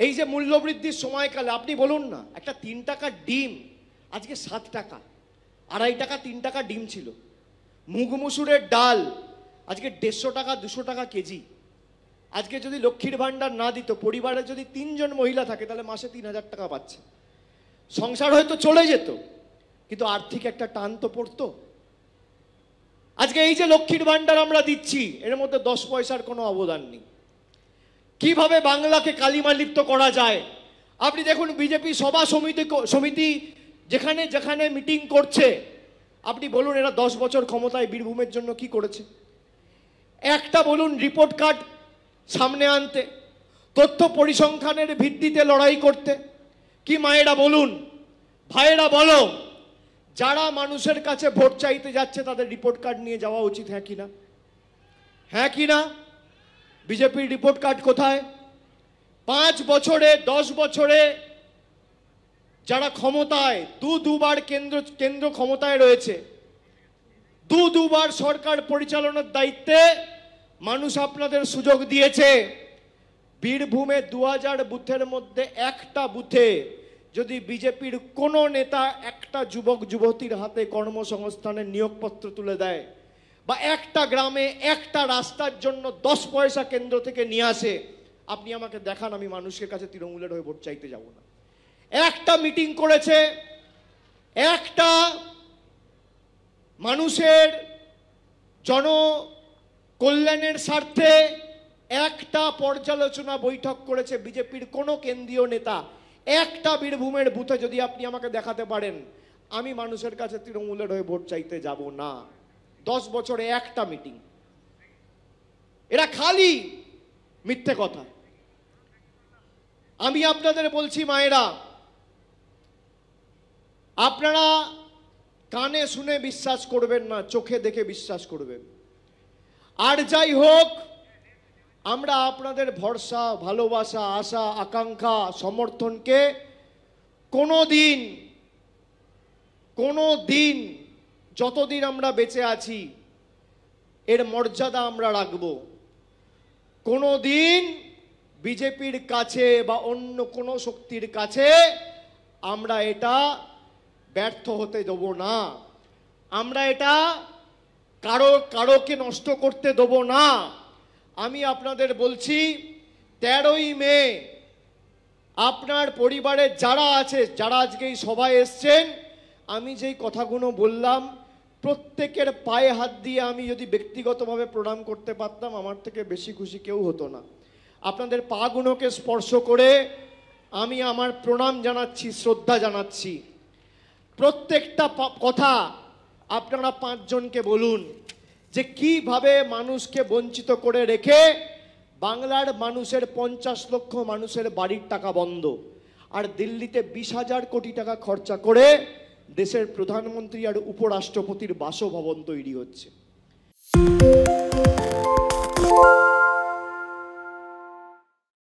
এই যে মূল্যবৃদ্ধির সময়কালে আপনি বলুন না, একটা 3 টাকার ডিম আজকে 7 টাকা, 2.5 টাকা 3 টাকা ডিম ছিল। মুগ মুসুরের ডাল আজকে 150 টাকা 200 টাকা কেজি। আজকে যদি লক্ষ্মীর ভাণ্ডার না দিত, পরিবারে যদি 3 জন মহিলা থাকে তাহলে মাসে 3000 টাকা পাচ্ছে। সংসার হয়তো চলে যেত, কিন্তু আর্থিক একটা টান তো পড়তো। আজকে এই যে লক্ষ্মীর ভাণ্ডার আমরা দিচ্ছি, এর মধ্যে 10 পয়সার কোনো অবদান নেই। কিভাবে বাংলাকে কালিমালিপ্ত করা যায় আপনি দেখুন। বিজেপি সভা সমিতি যেখানে যেখানে মিটিং করছে, আপনি বলুন এরা 10 বছর ক্ষমতায় বীরভূমের জন্য কি করেছে? একটা বলুন রিপোর্ট কার্ড সামনে আনতে, তথ্য পরিসংখ্যানের ভিত্তিতে লড়াই করতে। কি মায়েরা বলুন, ভাইয়েরা বলো, যারা মানুষের কাছে ভোট চাইতে যাচ্ছে তাদের রিপোর্ট কার্ড নিয়ে যাওয়া উচিত, হ্যাঁ কি না? হ্যাঁ কি না? বিজেপির রিপোর্ট কার্ড কোথায়? 5 বছরে 10 বছরে যারা ক্ষমতায়, দুবার কেন্দ্র ক্ষমতায় রয়েছে, দুবার সরকার পরিচালনার দায়িত্বে মানুষ আপনাদের সুযোগ দিয়েছে। বীরভূমে 2000 বুথের মধ্যে একটা বুথে যদি বিজেপির কোনো নেতা একটা যুবক যুবতীর হাতে কর্মসংস্থানের নিয়োগপত্র তুলে দেয়, বা একটা গ্রামে একটা রাস্তার জন্য 10 পয়সা কেন্দ্র থেকে নিয়ে আসে, আপনি আমাকে দেখান, আমি মানুষের কাছে তৃণমূলের হয়ে ভোট চাইতে যাব না। একটা মিটিং করেছে, একটা মানুষের জনকল্যাণের স্বার্থে একটা পর্যালোচনা বৈঠক করেছে বিজেপির কোনো কেন্দ্রীয় নেতা, একটা বীরভূমের বুথে যদি আপনি আমাকে দেখাতে পারেন, আমি মানুষের কাছে তৃণমূলের হয়ে ভোট চাইতে যাব না। 10 বছরে একটা মিটিং। এরা খালি মিথ্যে কথা। আমি আপনাদের বলছি মায়েরা, আপনারা কানে শুনে বিশ্বাস করবেন না, চোখে দেখে বিশ্বাস করবেন। আর যাই হোক, আমরা আপনাদের ভরসা, ভালোবাসা, আশা, আকাঙ্ক্ষা, সমর্থনকে কোনো দিন যতদিন আমরা বেঁচে আছি এর মর্যাদা আমরা রাখব। কোনো দিন বিজেপির কাছে বা অন্য কোনো শক্তির কাছে আমরা এটা ব্যর্থ হতে দেব না। আমরা এটা কারোকে নষ্ট করতে দেব না। আমি আপনাদের বলছি, 13ই মে আপনার পরিবারের যারা আছে, যারা আজকে এই সভায় এসছেন, আমি যেই কথাগুলো বললাম প্রত্যেকের পায়ে হাত দিয়ে আমি যদি ব্যক্তিগতভাবে প্রণাম করতে পারতাম, আমার থেকে বেশি খুশি কেউ হতো না। আপনাদের পাগুলোকে স্পর্শ করে আমি আমার প্রণাম জানাচ্ছি, শ্রদ্ধা জানাচ্ছি। প্রত্যেকটা কথা আপনারা 5 জনকে বলুন যে কিভাবে মানুষকে বঞ্চিত করে রেখে বাংলার মানুষের 50 লক্ষ মানুষের বাড়ির টাকা বন্ধ, আর দিল্লিতে 20,000 কোটি টাকা খরচা করে দেশের প্রধানমন্ত্রী আর উপরাষ্ট্রপতির বাসভবন তৈরি হচ্ছে।